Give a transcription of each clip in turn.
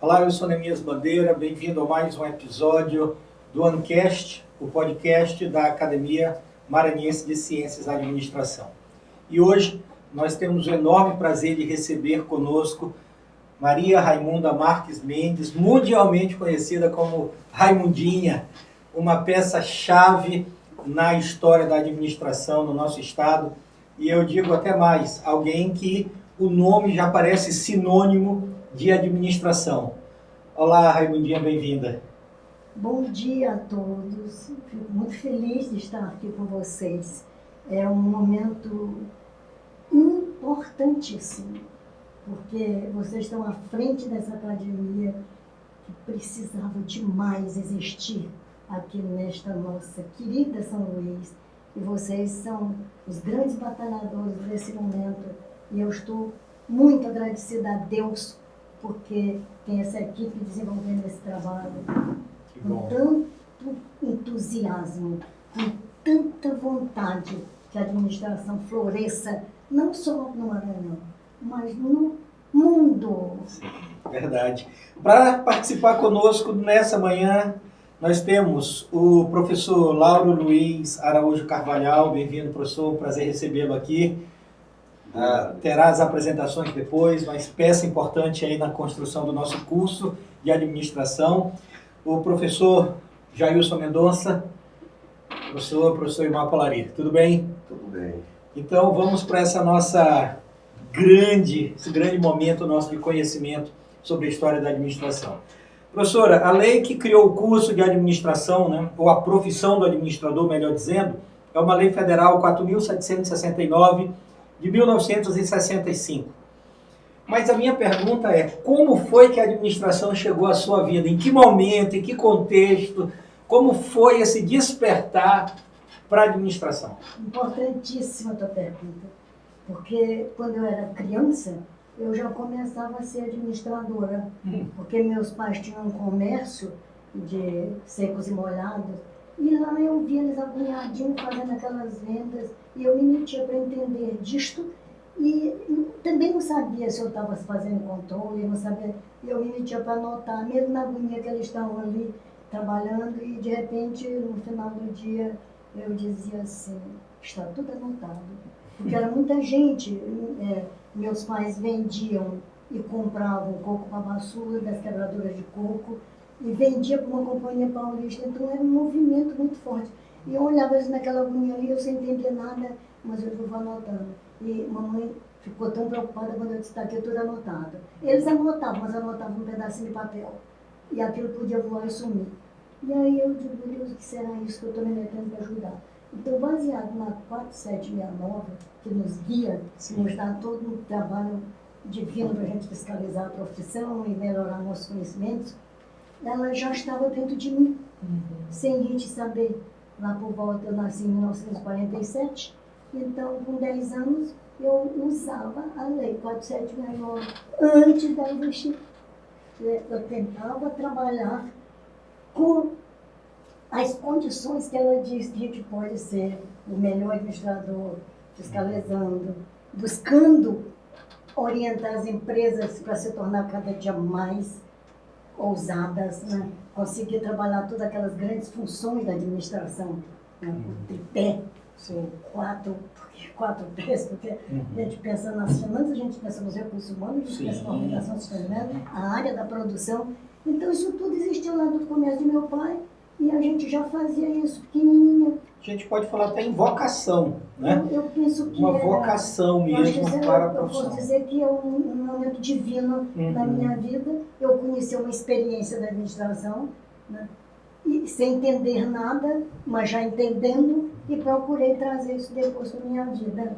Olá, eu sou Neemias Bandeira, bem-vindo a mais um episódio do Ancast, o podcast da Academia Maranhense de Ciências da Administração. E hoje nós temos o enorme prazer de receber conosco Maria Raimunda Marques Mendes, mundialmente conhecida como Raimundinha, uma peça-chave na história da administração no nosso estado. E eu digo até mais, alguém que o nome já parece sinônimo de administração. Olá, Raimundinha, bem-vinda. Bom dia a todos. Fico muito feliz de estar aqui com vocês. É um momento importantíssimo, porque vocês estão à frente dessa academia que precisava demais existir aqui nesta nossa querida São Luís. E vocês são os grandes batalhadores desse momento. E eu estou muito agradecida a Deus porque tem essa equipe desenvolvendo esse trabalho com tanto entusiasmo, com tanta vontade que a administração floresça, não só no Maranhão, mas no mundo. Sim, verdade. Para participar conosco nessa manhã, nós temos o professor Lauro Luiz Araújo Carvalhal. Bem-vindo, professor, prazer recebê-lo aqui. Terá as apresentações depois, mas peça importante aí na construção do nosso curso de administração. O professor Jailson Mendonça, professor Imar Polari. Tudo bem? Tudo bem. Então vamos para esse grande momento nosso de conhecimento sobre a história da administração. Professora, a lei que criou o curso de administração, né, ou a profissão do administrador, melhor dizendo, é uma lei federal 4.769 de 1965. Mas a minha pergunta é, como foi que a administração chegou à sua vida? Em que momento, em que contexto? Como foi esse despertar para a administração? Importantíssima a tua pergunta, porque quando eu era criança, eu já começava a ser administradora, porque meus pais tinham um comércio de secos e molhados, e lá eu via eles agoniadinhos fazendo aquelas vendas, e eu me metia para entender disto, e também não sabia se eu estava fazendo controle, não sabia, e eu me metia para anotar, mesmo na agonia que eles estavam ali trabalhando, e de repente, no final do dia, eu dizia assim, está tudo anotado, porque era muita gente, meus pais vendiam e compravam coco para basura das quebradoras de coco, e vendia para uma companhia paulista, então era um movimento muito forte. E eu olhava naquela agonia ali, eu sem entender nada, mas eu vou anotando. E mamãe ficou tão preocupada quando eu disse, está aqui tudo anotado. Eles anotavam, mas anotavam um pedacinho de papel. E aquilo podia voar e sumir. E aí eu digo, meu Deus, o que será isso que eu estou me metendo para ajudar? Então, baseado na 4769, que nos guia, nos dá todo um trabalho divino para a gente fiscalizar a profissão e melhorar nossos conhecimentos, ela já estava dentro de mim, sem a gente saber. Lá por volta, eu nasci em 1947, então com 10 anos eu usava a lei 4769 antes dela existir. Eu tentava trabalhar com as condições que ela diz que a gente pode ser o melhor administrador, fiscalizando, buscando orientar as empresas para se tornar cada dia mais ousadas, né? Conseguir trabalhar todas aquelas grandes funções da administração, né? O tripé, quatro pés, porque a gente pensa nas finanças, a gente pensa nos recursos humanos, a gente pensa na organização sustentável, a área da produção. Então isso tudo existiu lá do comércio de meu pai e a gente já fazia isso pequenininha. A gente pode falar até em vocação, né? Eu penso que uma vocação mesmo para a profissão. Eu posso dizer que é um momento divino na minha vida. Eu conheci uma experiência da administração, né? E sem entender nada, mas já entendendo, e procurei trazer isso depois para a minha vida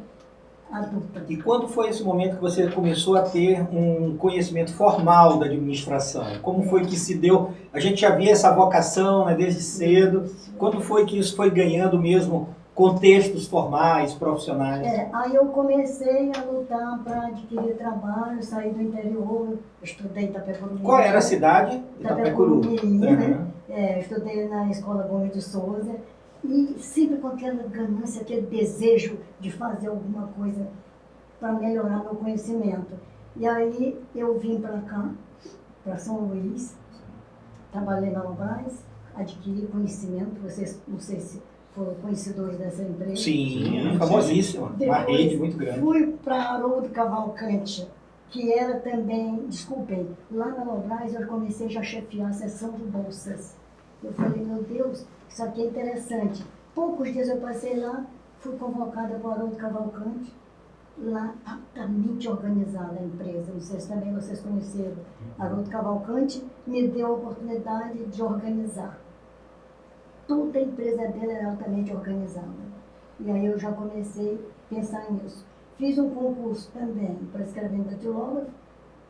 adulta. E quando foi esse momento que você começou a ter um conhecimento formal da administração? Como foi que se deu? A gente já via essa vocação, né, desde cedo. Quando foi que isso foi ganhando mesmo contextos formais, profissionais? Aí eu comecei a lutar para adquirir trabalho, sair do interior, estudei em Itapecuru. Qual era a cidade? Itapecuru, né? Estudei na Escola Gomes de Souza. E sempre com aquela ganância, aquele desejo de fazer alguma coisa para melhorar meu conhecimento. E aí eu vim para cá, para São Luís, trabalhei na Lobras, adquiri conhecimento, vocês não sei se foram conhecedores dessa empresa. Sim, famosíssima, uma rede muito grande. Fui para Haroldo Cavalcante, que era também, desculpem, lá na Lobras eu comecei já a chefiar a seção de bolsas. Eu falei, meu Deus, isso aqui é interessante. Poucos dias eu passei lá, fui convocada para o Haroldo Cavalcante, lá altamente organizada a empresa, não sei se também vocês conheceram. Haroldo Cavalcante me deu a oportunidade de organizar. Toda a empresa dele era altamente organizada. E aí eu já comecei a pensar nisso. Fiz um concurso também para escrever datilógrafo,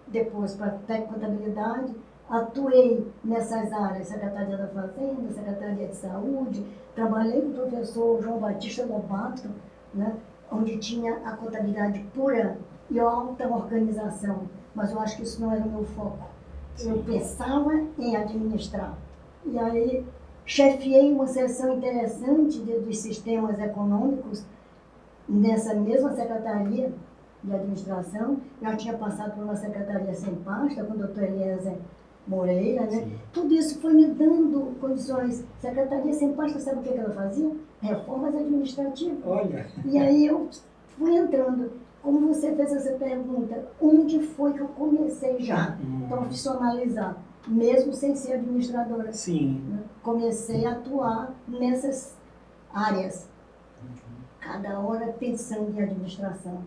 depois para técnico de contabilidade, atuei nessas áreas, Secretaria da Fazenda, Secretaria de Saúde, trabalhei com o professor João Batista Lobato, né, onde tinha a contabilidade pura e alta organização, mas eu acho que isso não era o meu foco. Eu pensava em administrar. E aí chefiei uma seção interessante dos sistemas econômicos nessa mesma secretaria de administração. Já tinha passado por uma secretaria sem pasta, com o doutor Eliezer Moreira, né? Sim. Tudo isso foi me dando condições. Secretaria sem pasta, sabe o que ela fazia? Reformas administrativas. Olha. E aí eu fui entrando. Como você fez essa pergunta, onde foi que eu comecei já a profissionalizar? Mesmo sem ser administradora. Sim. Né? Comecei a atuar nessas áreas. Cada hora pensando em administração.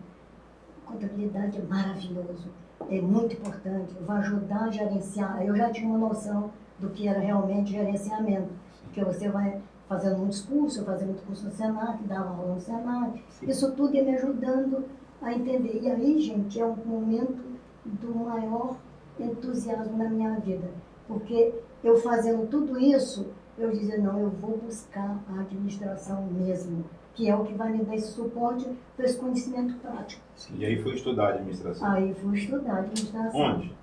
Contabilidade é maravilhoso, é muito importante, vai ajudar a gerenciar. Eu já tinha uma noção do que era realmente gerenciamento, porque você vai fazendo muitos cursos, eu fazia muito curso no Senac, dava aula no Senac, isso tudo ia me ajudando a entender. E aí, gente, é um momento do maior entusiasmo na minha vida, porque eu fazendo tudo isso, eu dizia, não, eu vou buscar a administração mesmo, que é o que vai me dar esse suporte para esse conhecimento prático. Sim. E aí foi estudar administração? Aí fui estudar administração. Onde?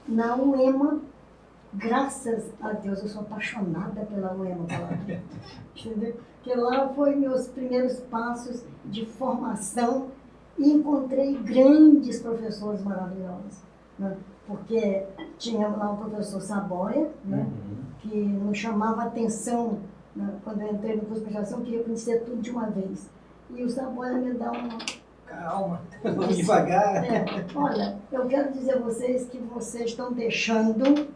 Na UEMA, graças a Deus, eu sou apaixonada pela UEMA, entendeu? Porque lá foi meus primeiros passos de formação e encontrei grandes professores maravilhosos, né? Porque tinha lá o professor Saboia, né? Que nos chamava a atenção. Quando eu entrei no curso de administração, eu queria conhecer tudo de uma vez. E o Saboia me dá uma... Calma, vamos devagar. Olha, eu quero dizer a vocês que vocês estão deixando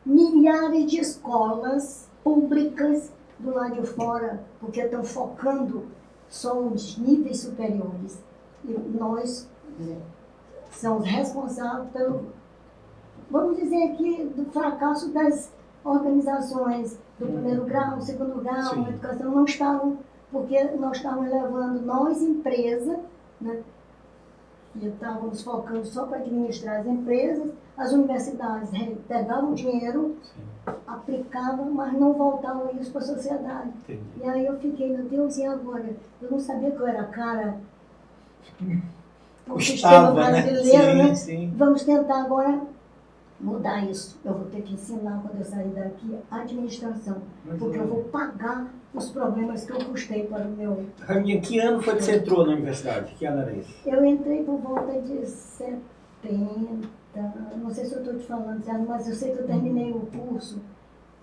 milhares de escolas públicas do lado de fora, porque estão focando só nos níveis superiores. E nós somos responsáveis pelo, vamos dizer aqui, do fracasso das organizações do primeiro grau, segundo grau, a educação não estavam, porque nós estávamos levando nós, empresa, né, e estávamos focando só para administrar as empresas, as universidades pegavam dinheiro, aplicavam, mas não voltavam isso para a sociedade. Entendi. E aí eu fiquei, meu Deus, e agora? Eu não sabia que eu era cara do sistema brasileiro, né? Sim. Vamos tentar agora mudar isso. Eu vou ter que ensinar, quando eu sair daqui, a administração. Porque eu vou pagar os problemas que eu custei para o meu... Raminha, que ano foi que você entrou na universidade? Que ano era esse? Eu entrei por volta de 70, não sei se eu estou te falando, mas eu sei que eu terminei o curso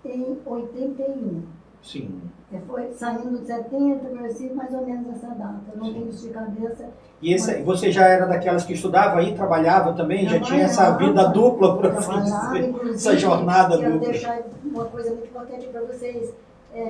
em 81. Sim. Foi saindo de 70, mais ou menos essa data. Eu não tenho isso de cabeça. E você já era daquelas que estudava aí, trabalhava também? Já tinha essa vida dupla, por assim dizer? Essa jornada dupla. Eu quero deixar uma coisa muito importante para vocês.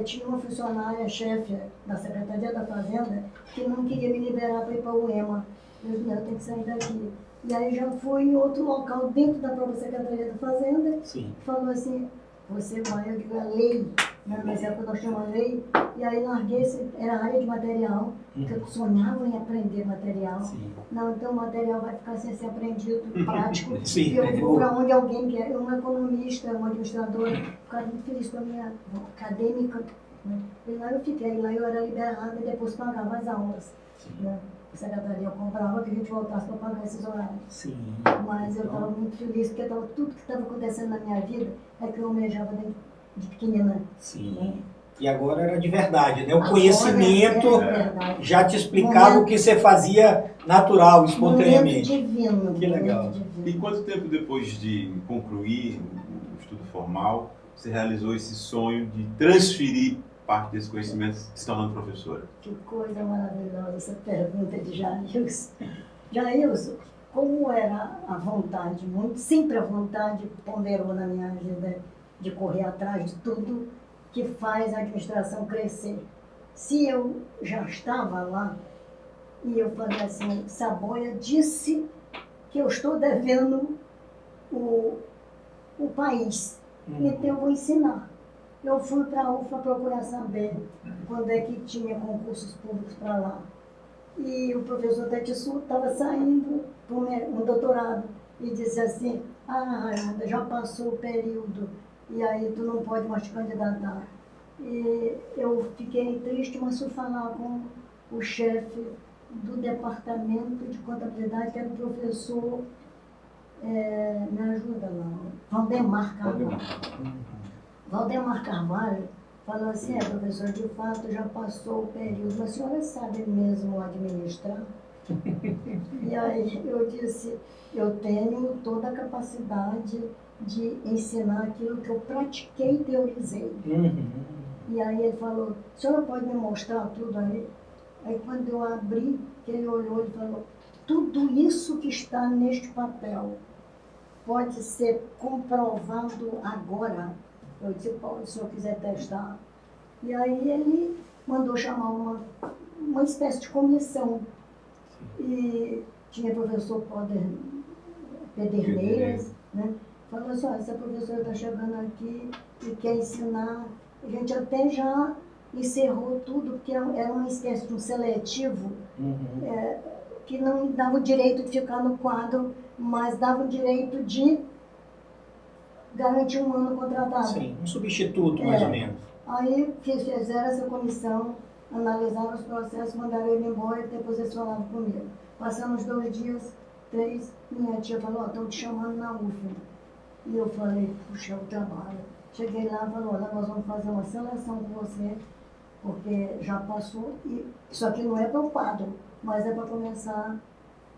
Tinha uma funcionária chefe da Secretaria da Fazenda que não queria me liberar para ir para o UEMA. Eu disse, não, eu tenho que sair daqui. E aí já fui em outro local dentro da própria Secretaria da Fazenda. Sim. Falou assim, você vai, eu digo, a lei. Nessa época nós tínhamos uma lei, e aí larguei, era a área de material, que eu sonhava em aprender material. Sim. Não, então o material vai ficar sem ser aprendido, prático. Sim. E eu vou para onde alguém quer, um economista, um administrador, ficar muito feliz com a minha acadêmica. Né? E lá eu fiquei, lá eu era liberada e depois pagava as aulas. Né? A secretaria comprava que a gente voltasse para pagar esses horários. Sim. Mas eu estava muito feliz, porque tudo que estava acontecendo na minha vida é que eu almejava de pequenina. Sim. Né? E agora era de verdade, né? O Agora conhecimento é verdade. já te explicava o que você fazia natural, Momento espontaneamente. divino. Que legal. momento divino. E quanto tempo depois de concluir o estudo formal, você realizou esse sonho de transferir parte desse conhecimento se tornando professora? Que coisa maravilhosa essa pergunta de Jailson. Jailson, como era a vontade, muito, sempre a vontade ponderou na minha vida de correr atrás de tudo que faz a administração crescer. Se eu já estava lá, e eu falei assim, Saboia disse que eu estou devendo o país, então eu vou ensinar. Eu fui para a UFA procurar saber quando é que tinha concursos públicos para lá. E o professor Tetsu estava saindo para um doutorado e disse assim, Raimunda, já passou o período e aí tu não pode mais te candidatar. E eu fiquei triste, mas fui falar com o chefe do departamento de contabilidade, que era o professor, me ajuda lá, Valdemar Carvalho. Valdemar Carvalho falou assim, professor, de fato já passou o período, mas a senhora sabe mesmo administrar? E aí eu disse, eu tenho toda a capacidade de ensinar aquilo que eu pratiquei e teorizei. E aí ele falou, a senhora pode me mostrar tudo aí? Aí quando eu abri, ele olhou e falou, tudo isso que está neste papel pode ser comprovado agora. Eu disse, pode, se o senhor quiser testar. E aí ele mandou chamar uma espécie de comissão. E tinha professor Pederneiras, né? Falou assim, olha, essa professora está chegando aqui e quer ensinar. A gente até já encerrou tudo, porque era uma espécie de um seletivo, que não dava o direito de ficar no quadro, mas dava o direito de garantir um ano contratado. Sim, um substituto, mais ou menos. Aí fizeram essa comissão, analisaram os processos, mandaram ele embora e depois eles falavam comigo. Passamos 2 dias, 3, minha tia falou, estão te chamando na UFA. E eu falei, puxa, o trabalho. Cheguei lá e falou, olha, nós vamos fazer uma seleção com você, porque já passou, e isso aqui não é para o quadro, mas é para começar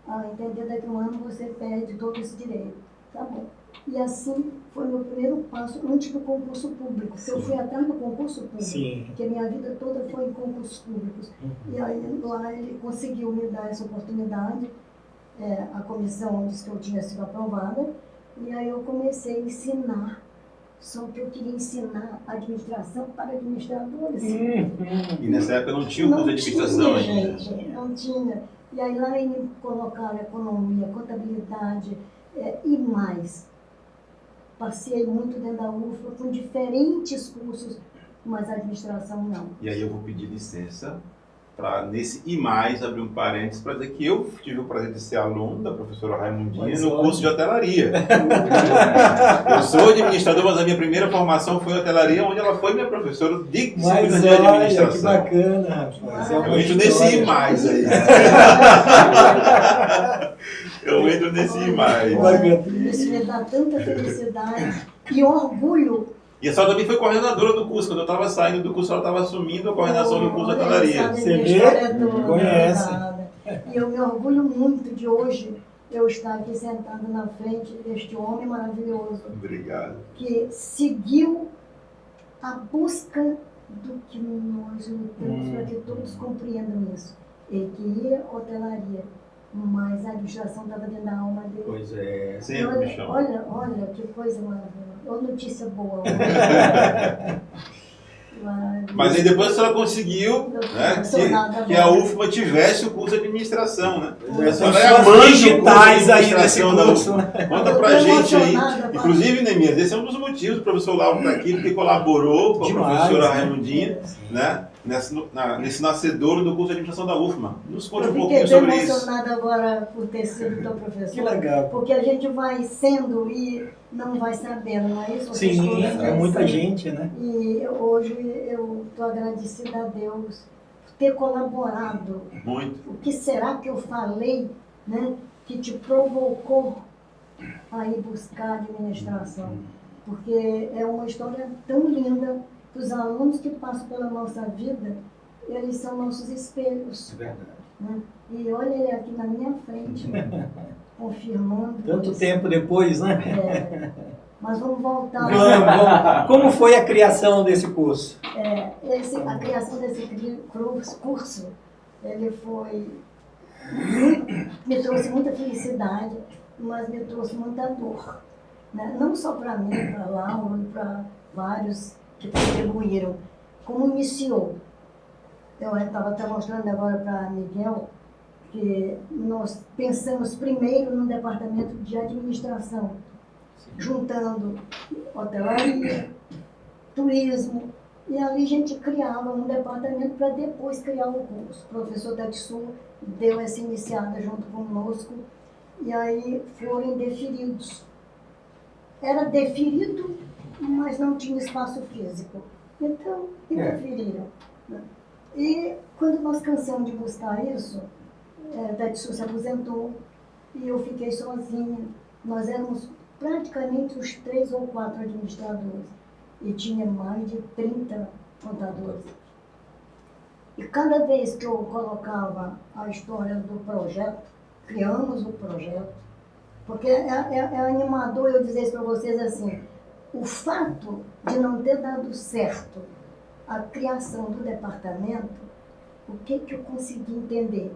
a entender daqui a um ano você perde todo esse direito. Tá bom. E assim foi meu primeiro passo antes do concurso público, porque eu fui atrás do concurso público, Sim. porque a minha vida toda foi em concursos públicos. E aí lá ele conseguiu me dar essa oportunidade, a comissão disse que eu tinha sido aprovada, e aí eu comecei a ensinar, só que eu queria ensinar administração para administradores. E nessa época não tinha o curso de administração ainda. Gente, não tinha. E aí lá eles colocaram economia, contabilidade e mais. Passei muito dentro da UFA com diferentes cursos, mas a administração não. E aí eu vou pedir licença para, nesse e mais, abrir um parênteses para dizer que eu tive o prazer de ser aluno da professora Raimundinha no curso de hotelaria. Eu sou administrador, mas a minha primeira formação foi em hotelaria, onde ela foi minha professora de disciplinas de administração. Que bacana, rapaz. Eu entro nesse e mais aí. Eu entro nesse e mais. Isso me dá tanta felicidade e orgulho. E a senhora também foi coordenadora do curso. Quando eu estava saindo do curso, ela estava assumindo a coordenação do curso de hotelaria. Você vê? Conhece. E eu me orgulho muito de hoje eu estar aqui sentado na frente deste homem maravilhoso. Obrigado. Que seguiu a busca do que nós lutamos para que todos compreendam isso. Ele queria hotelaria, mas a administração estava dentro da alma dele. Pois é. Sempre me chama. Olha que coisa maravilhosa. Ou notícia boa. Mas aí depois a senhora conseguiu, né, que a UFMA tivesse o curso de administração, né? São pessoas digitais aí nesse curso. Conta pra gente aí. Inclusive, Neemias, esse é um dos motivos do professor Lauro estar aqui, porque colaborou com a professora Raimundinha, né? Nesse nascedouro do curso de administração da UFMA. Nos conte um pouquinho sobre isso. Eu fiquei emocionada agora por ter sido teu professor. Que legal. Porque a gente vai sendo e não vai sabendo, não é isso? Sim, é muita gente, né? E hoje eu estou agradecida a Deus por ter colaborado. Muito. O que será que eu falei, né, que te provocou a ir buscar a administração? Porque é uma história tão linda. os alunos que passam pela nossa vida, eles são nossos espelhos. É verdade. Né? E olha ele aqui na minha frente, confirmando. Tanto isso. tempo depois, né? É, mas vamos voltar. Vamos. Como foi a criação desse curso? A criação desse curso, ele foi... me trouxe muita felicidade, mas me trouxe muita dor. Né? Não só para mim, para Laura, para vários que contribuíram. Como iniciou. Eu estava até mostrando agora para Miguel que nós pensamos primeiro no departamento de administração, juntando hotelaria, turismo, e ali a gente criava um departamento para depois criar o curso. O professor Tatsu deu essa iniciada junto conosco, e aí foram deferidos. Era deferido, mas não tinha espaço físico. Então, interferiram. Né? E quando nós cansamos de buscar isso, Tatsu se aposentou e eu fiquei sozinha. Nós éramos praticamente os 3 ou 4 administradores e tinha mais de 30 contadores. E cada vez que eu colocava a história do projeto, criamos o projeto, porque é animador eu dizer isso para vocês assim, o fato de não ter dado certo a criação do departamento, o que eu consegui entender?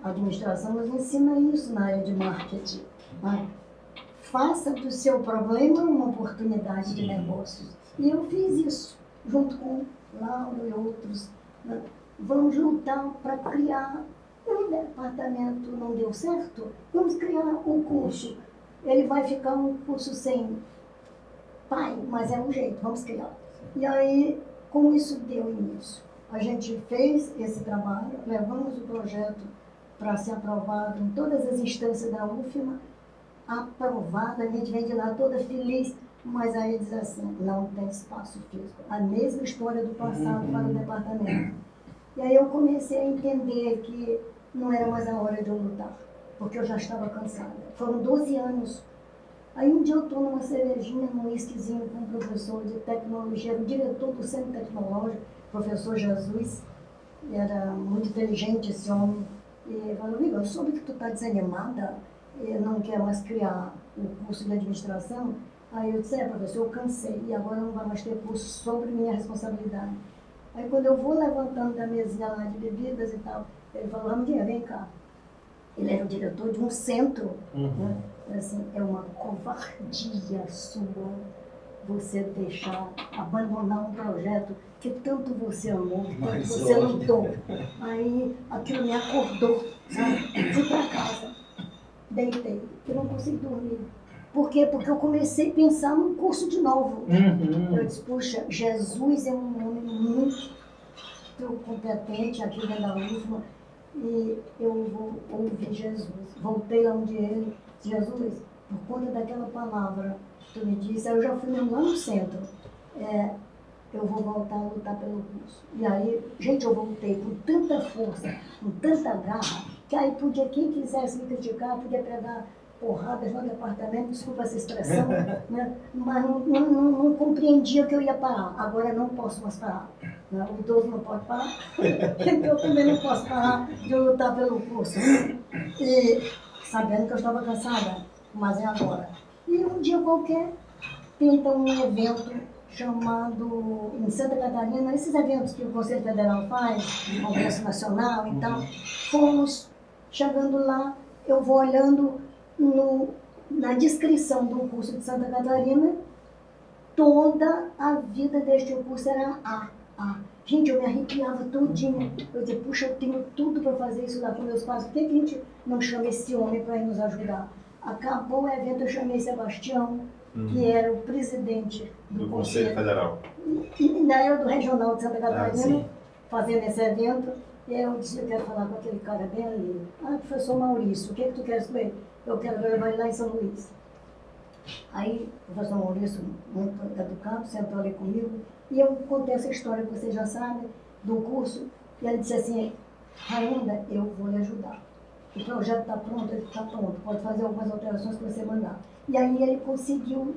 A administração nos ensina isso na área de marketing. Né? Faça do seu problema uma oportunidade de negócios. E eu fiz isso, junto com Laura e outros. Né? Vamos juntar para criar um departamento. Não deu certo? Vamos criar um curso. Ele vai ficar um curso sem pai, mas é um jeito, vamos criar. E aí, como isso deu início? A gente fez esse trabalho, levamos o projeto para ser aprovado em todas as instâncias da UFMA, aprovado, a gente vem de lá toda feliz, mas aí diz assim, não tem espaço físico. A mesma história do passado para o departamento. E aí eu comecei a entender que não era mais a hora de eu lutar, porque eu já estava cansada. Foram 12 anos. Aí um dia eu estou numa cervejinha, num whiskyzinho com um professor de tecnologia, o diretor do Centro Tecnológico, professor Jesus, era muito inteligente esse homem, e ele falou, amigo, eu soube que tu está desanimada, e não quer mais criar o curso de administração. Aí eu disse, professor, eu cansei, e agora não vai mais ter curso sobre minha responsabilidade. Aí quando eu vou levantando da mesinha lá de bebidas e tal, ele falou, Ramudinha, vem cá. Ele era o diretor de um centro, né? Assim, é uma covardia sua você deixar, abandonar um projeto que tanto você amou, tanto você lutou. Aí aquilo me acordou, sabe? Fui para casa, deitei, eu não consegui dormir. Por quê? Porque eu comecei a pensar num curso de novo. Eu disse, puxa, Jesus é um homem muito competente aqui dentro da UFMA e eu vou ouvir Jesus. Voltei lá onde ele, Jesus, por conta daquela palavra que tu me disse, aí eu já fui mesmo lá no centro. Eu vou voltar a lutar pelo curso. E aí, gente, eu voltei com tanta força, com tanta garra, que aí podia, quem quisesse me criticar, podia pegar porradas no departamento, desculpa essa expressão, né? Mas não compreendia que eu ia parar. Agora não posso mais parar. Né? O idoso não pode parar, então eu também não posso parar de lutar pelo curso. E sabendo que eu estava cansada, mas é agora. E um dia qualquer, pinta um evento chamado, em Santa Catarina, esses eventos que o Conselho Federal faz, Congresso Nacional e tal, fomos chegando lá, eu vou olhando na descrição do curso de Santa Catarina, toda a vida deste curso era A. Gente, eu me arrepiava todinha. Eu dizia, puxa, eu tenho tudo para fazer isso lá com meus pais. Por que a gente não chama esse homem para ir nos ajudar? Acabou o evento, eu chamei Sebastião, que era o presidente do Conselho Federal. E ainda era do Regional de Santa Catarina, fazendo esse evento. E eu disse, eu quero falar com aquele cara bem ali. Professor Maurício, o que tu queres com ele? Eu quero levar ele lá em São Luís. Aí o professor Maurício, muito educado, sentou ali comigo, e eu contei essa história que vocês já sabem, do curso, e ele disse assim, Rainda, eu vou lhe ajudar. O projeto está pronto? Ele está pronto, pode fazer algumas alterações que você mandar. E aí ele conseguiu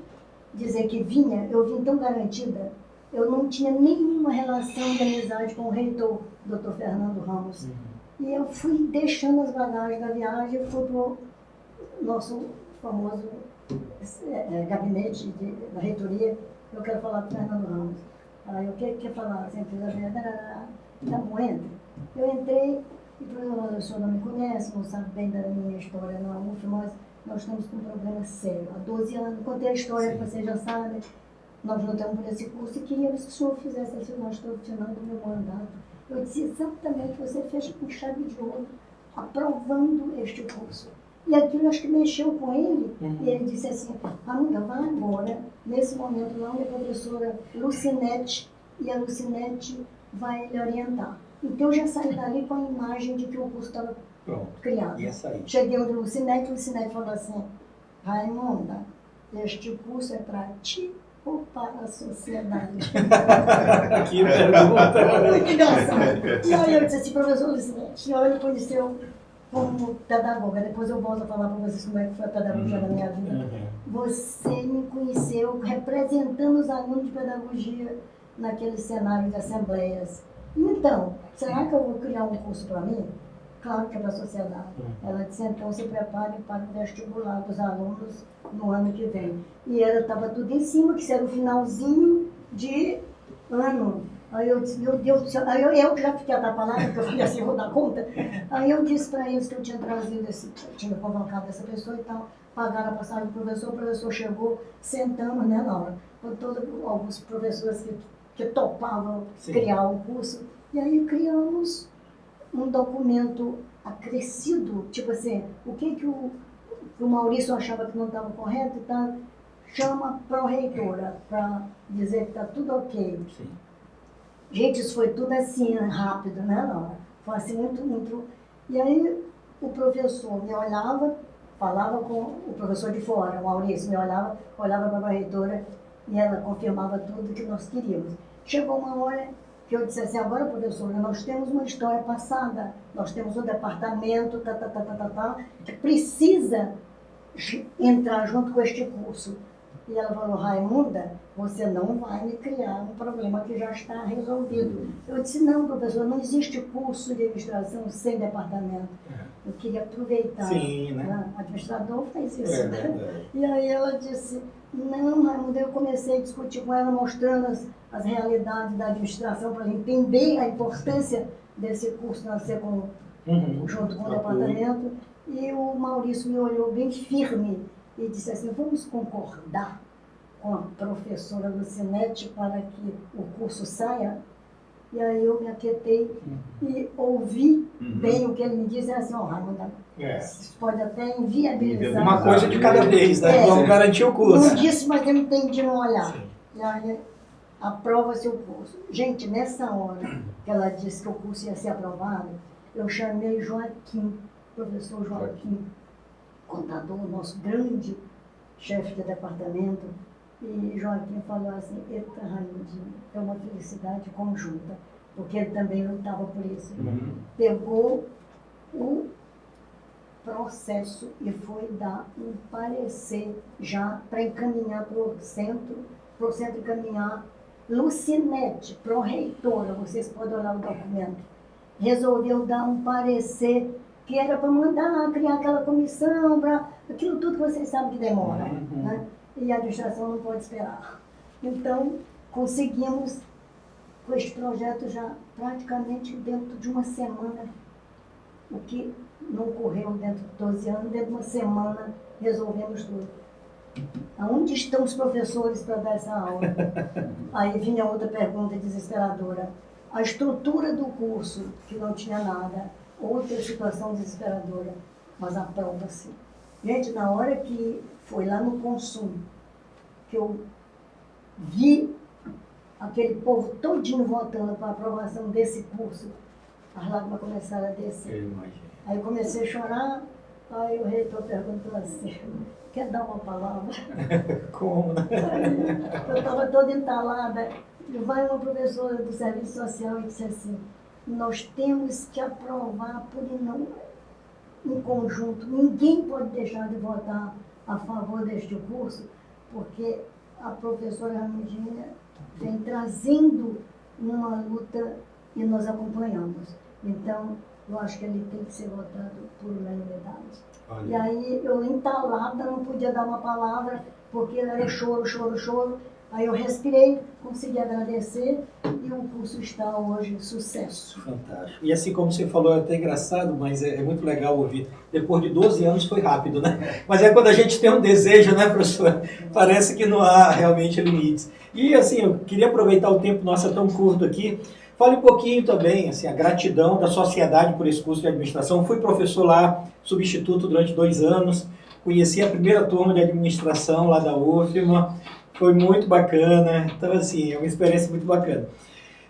dizer que vinha, eu vim tão garantida, eu não tinha nenhuma relação de amizade com o reitor, Dr. Fernando Ramos. E eu fui deixando as bagagens da viagem e fui para o nosso famoso gabinete da reitoria. Eu quero falar com o Fernando Ramos. Aí o que quer falar? Sempre tá bom, entra. Eu entrei e falei, o senhor não me conhece, não sabe bem da minha história na UF, mas nós estamos com um problema sério. Há 12 anos, contei a história que você já sabe, nós lutamos por esse curso e queríamos que o senhor fizesse esse nós estou final do meu mandato. Eu disse exatamente, você fez com chave de ouro, aprovando este curso. E aquilo acho que mexeu com ele, e ele disse assim, Amanda, vai agora, nesse momento lá, a professora Lucinete, e a Lucinete vai lhe orientar. Então eu já saí dali com a imagem de que o curso estava criado. Cheguei onde Lucinete falou assim, Raimunda, este curso é para ti ou para a sociedade? Que pergunta! Que engraçado. E aí eu disse assim, professor Lucinete, a senhora me conheceu como pedagoga, depois eu volto a falar para vocês como é que foi a pedagogia da minha vida. Você me conheceu representando os alunos de pedagogia naquele cenário de assembleias. Então, será que eu vou criar um curso para mim? Claro que é para a sociedade. Ela disse, então se prepare para o vestibular dos alunos no ano que vem. E ela estava tudo em cima, que isso era o finalzinho de ano. Aí eu disse, meu Deus do céu, aí eu já fiquei atrapalhada, porque eu falei assim, vou dar conta. Aí eu disse para eles que eu tinha trazido tinha convocado essa pessoa e tal, pagaram a passagem do professor, o professor chegou, sentamos, né, Laura, com todos alguns professores que topavam criar o curso, e aí criamos um documento acrescido, tipo assim, o que o Maurício achava que não estava correto, tá, chama a pró-reitora para dizer que está tudo ok. Sim. Gente, isso foi tudo assim, rápido, né, Laura? Foi assim, muito... E aí o professor me olhava, falava com o professor de fora, o Maurício, me olhava para a reitora e ela confirmava tudo que nós queríamos. Chegou uma hora que eu disse assim, agora, professora, nós temos uma história passada, nós temos um departamento, que precisa entrar junto com este curso. E ela falou, Raimunda, você não vai me criar um problema que já está resolvido. Eu disse, não, professor, não existe curso de administração sem departamento. Eu queria aproveitar. Sim, né? O administrador faz isso, né? E aí ela disse, não, Raimunda, eu comecei a discutir com ela, mostrando as realidades da administração, para entender a importância desse curso nascer junto com o departamento. E o Maurício me olhou bem firme e disse assim, vamos concordar com a professora Lucinete para que o curso saia? E aí eu me aquietei e ouvi bem o que ele me disse, assim, Raimunda, isso pode até inviabilizar. Uma coisa de cada vez, né? Vamos garantir o curso. Não disse, mas eu entendi no olhar. Sim. E aí, aprova-se o curso. Gente, nessa hora que ela disse que o curso ia ser aprovado, eu chamei Joaquim, professor Joaquim, contador, nosso grande chefe de departamento, e Joaquim falou assim, eita, Raimundinha, é uma felicidade conjunta, porque ele também lutava por isso. Pegou o processo e foi dar um parecer já para encaminhar para o centro encaminhar Lucinete, pró-reitora, vocês podem olhar o documento, resolveu dar um parecer que era para mandar criar aquela comissão, para aquilo tudo que vocês sabem que demora, né? E a administração não pode esperar. Então, conseguimos, com este projeto já praticamente dentro de uma semana, o que não ocorreu dentro de 12 anos, dentro de uma semana resolvemos tudo. Aonde estão os professores para dar essa aula? Aí vinha outra pergunta desesperadora. A estrutura do curso, que não tinha nada, outra situação desesperadora, mas aprova-se. Gente, na hora que foi lá no consumo, que eu vi aquele povo todinho votando para a aprovação desse curso, as lágrimas começaram a descer. Aí eu comecei a chorar, aí o reitor perguntou assim, quer dar uma palavra? Como? Aí, eu estava toda entalada, e vai uma professora do serviço social e disse assim, nós temos que aprovar em conjunto. Ninguém pode deixar de votar a favor deste curso, porque a professora Raimundinha vem trazendo uma luta e nós acompanhamos. Então, eu acho que ele tem que ser votado por unanimidade. Olha. E aí, eu entalada, não podia dar uma palavra, porque era choro, choro, choro. Aí eu respirei, consegui agradecer e o curso está hoje sucesso. Fantástico. E assim como você falou, é até engraçado, mas é muito legal ouvir. Depois de 12 anos foi rápido, né? Mas é quando a gente tem um desejo, né, professor? Parece que não há realmente limites. E assim, eu queria aproveitar o tempo nosso tão curto aqui. Fale um pouquinho também, assim, a gratidão da sociedade por esse curso de administração. Fui professor lá, substituto durante 2 anos. Conheci a primeira turma de administração lá da UFMA. Foi muito bacana, então assim, é uma experiência muito bacana.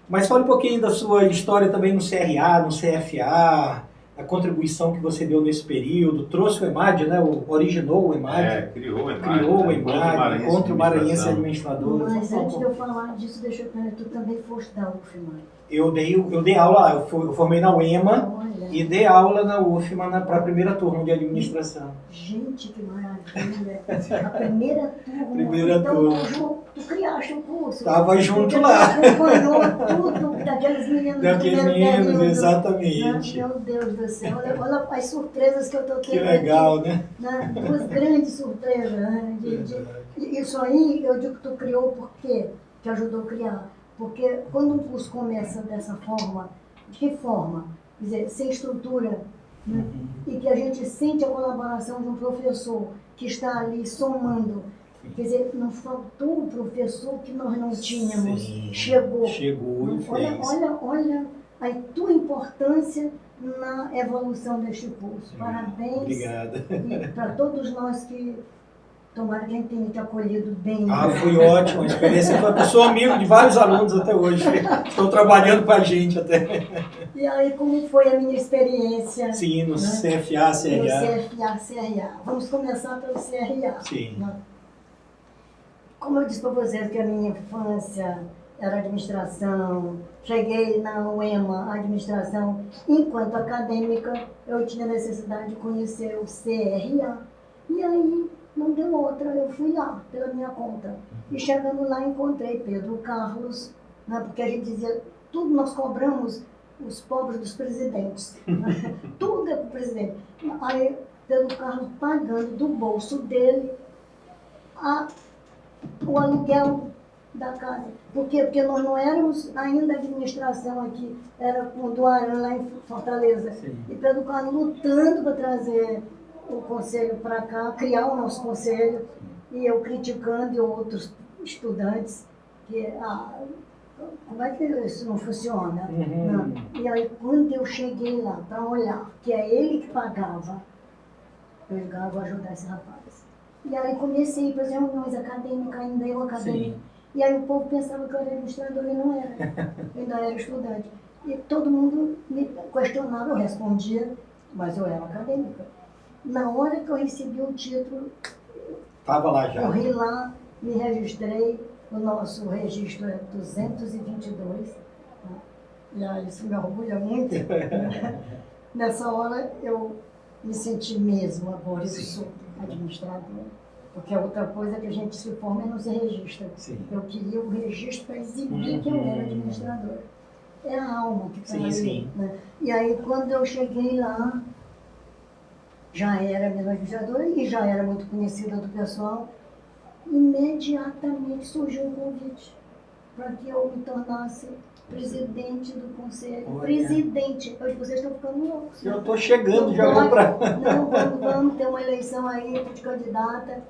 Mas fale um pouquinho da sua história também no CRA, no CFA, a contribuição que você deu nesse período, trouxe o EMAD, né? Originou o EMAD. Criou o EMAD. Criou o EMAD, Encontro Maranhense Administrador. Mas antes de eu falar disso, deixa eu perguntar, tu também foste da UFMA? Eu dei aula lá, eu formei na UEMA. Olha. E dei aula na UFMA para a primeira turma de administração. Gente, que maravilha! A primeira turma. Primeira então, turma. Tu criaste o curso. Estava junto porque lá. Tu acompanhou tudo daqueles meninos. Daqueles meninos, exatamente. Meu Deus do céu, olha as surpresas que eu estou tendo. Que legal, aqui, né? Duas grandes surpresas. Né? Isso aí, eu digo que tu criou porque te ajudou a criar. Porque quando um curso começa dessa forma, de que forma? Quer dizer, sem estrutura, né? E que a gente sente a colaboração de um professor que está ali somando. Quer dizer, não faltou o professor que nós não tínhamos. Sim, chegou e olha, fez. olha a tua importância na evolução deste curso. Parabéns. Obrigada. E para todos nós que tomara que a gente tenha te acolhido bem. Foi ótimo, a experiência foi. Eu sou amigo de vários alunos até hoje. Estão trabalhando com a gente até. E aí, como foi a minha experiência? Sim, no né? CFA, CRA. No CFA, CRA. Vamos começar pelo CRA. Sim. Né? Como eu disse para vocês que a minha infância era administração, cheguei na UEMA, administração, enquanto acadêmica, eu tinha necessidade de conhecer o CRA. E aí, não deu outra, eu fui lá, pela minha conta. E chegando lá, encontrei Pedro Carlos, né, porque a gente dizia, tudo nós cobramos os pobres dos presidentes. Né? Tudo é para o presidente. Aí, Pedro Carlos pagando do bolso dele o aluguel da casa. Por quê? Porque nós não éramos ainda administração aqui, era com o Duaran lá em Fortaleza. Sim. E Pedro Carlos lutando para trazer o conselho para cá, criar o nosso conselho, e eu criticando e outros estudantes que como é que isso não funciona? Não. E aí quando eu cheguei lá para olhar, que é ele que pagava, eu digo, vou ajudar esse rapaz. E aí comecei para as reuniões acadêmicas, ainda eu acadêmica. E aí o povo pensava que eu era administrador e não era. Eu ainda era estudante. E todo mundo me questionava, eu respondia, mas eu era acadêmica. Na hora que eu recebi o título, Estava lá já. corri lá, me registrei, o nosso registro é 222, né? E aí isso me orgulha muito. Né? Nessa hora eu me senti mesmo, agora eu sou administrador. Porque a outra coisa é que a gente se forma e não se registra. Sim. Eu queria o registro para exibir que eu era administrador. É a alma que está ali. Né? E aí quando eu cheguei lá, já era mesmo administradora e já era muito conhecida do pessoal, imediatamente surgiu um convite para que eu me tornasse presidente do conselho. Olha. Presidente. Hoje vocês estão ficando loucos. Eu estou chegando, já vou para... Não, vamos ter uma eleição aí de candidata.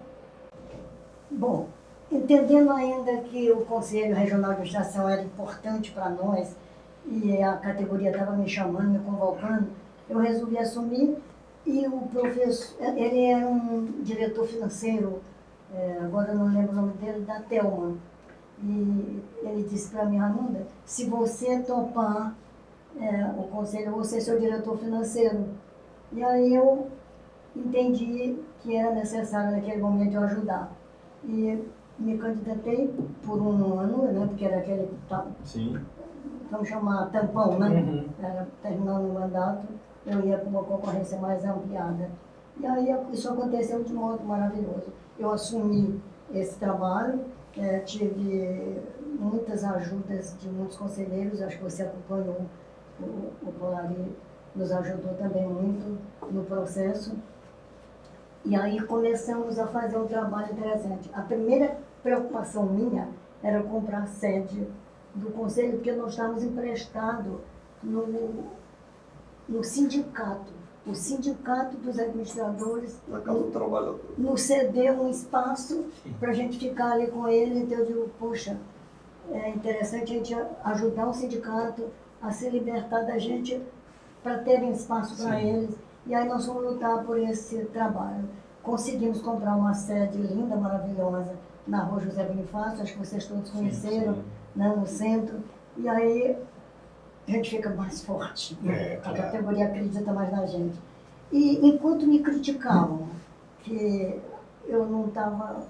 Bom, entendendo ainda que o Conselho Regional de Administração era importante para nós e a categoria estava me chamando, me convocando, eu resolvi assumir. E o professor, ele era um diretor financeiro, agora eu não lembro o nome dele, da Telma. E ele disse para mim, Ramunda, se você topar o conselho, eu vou ser seu diretor financeiro. E aí eu entendi que era necessário naquele momento eu ajudar. E me candidatei por um ano, né, porque era aquele, vamos chamar, tampão, né? Era terminando o mandato. Eu ia para uma concorrência mais ampliada. E aí isso aconteceu de modo maravilhoso. Eu assumi esse trabalho, tive muitas ajudas de muitos conselheiros, acho que você acompanhou, o Polari nos ajudou também muito no processo. E aí começamos a fazer um trabalho interessante. A primeira preocupação minha era comprar a sede do conselho, porque nós estávamos emprestados no sindicato. O sindicato dos administradores Na Casa do Trabalhador. nos cedeu um espaço para a gente ficar ali com ele. Então eu digo, poxa, é interessante a gente ajudar o sindicato a se libertar da gente para terem espaço para eles. E aí nós vamos lutar por esse trabalho. Conseguimos comprar uma sede linda, maravilhosa, na Rua José Bonifácio, acho que vocês todos conheceram, né, no centro. E aí a gente fica mais forte, né? A categoria acredita mais na gente. E enquanto me criticavam que eu não estava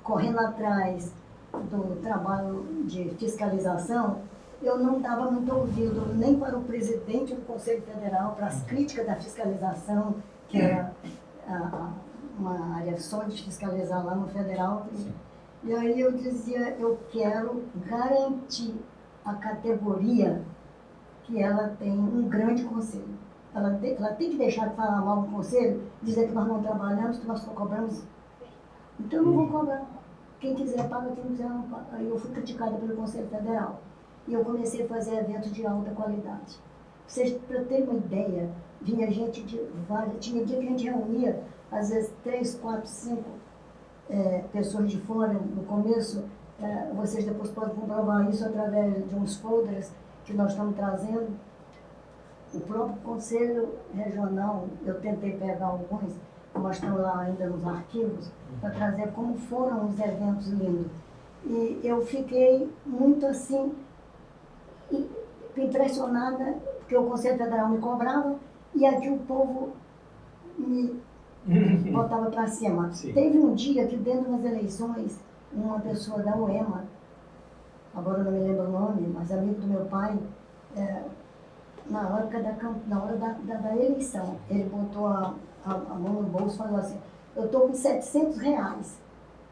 correndo atrás do trabalho de fiscalização, eu não dava muito ouvido nem para o presidente do Conselho Federal, para as críticas da fiscalização, que era uma área só de fiscalizar lá no Federal. E aí eu dizia, eu quero garantir a categoria que ela tem um grande conselho. Ela tem que deixar de falar mal do conselho, dizer que nós não trabalhamos, que nós só cobramos. Então eu não vou cobrar. Quem quiser paga, quem quiser não paga. Aí eu fui criticada pelo Conselho Federal. E eu comecei a fazer eventos de alta qualidade. Para ter uma ideia, vinha gente de várias... Tinha dia que a gente reunia, às vezes, 3, 4, 5 pessoas de fora. No começo, vocês depois podem comprovar isso através de uns folders que nós estamos trazendo. O próprio Conselho Regional, eu tentei pegar alguns, mas estão lá ainda nos arquivos, para trazer como foram os eventos lindos. E eu fiquei muito assim, impressionada, porque o Conselho Federal me cobrava e aqui o povo me botava para cima. Sim. Teve um dia que dentro das eleições, uma pessoa da UEMA, agora eu não me lembro o nome, mas amigo do meu pai, na hora da eleição, ele botou a mão no bolso e falou assim, eu estou com R$700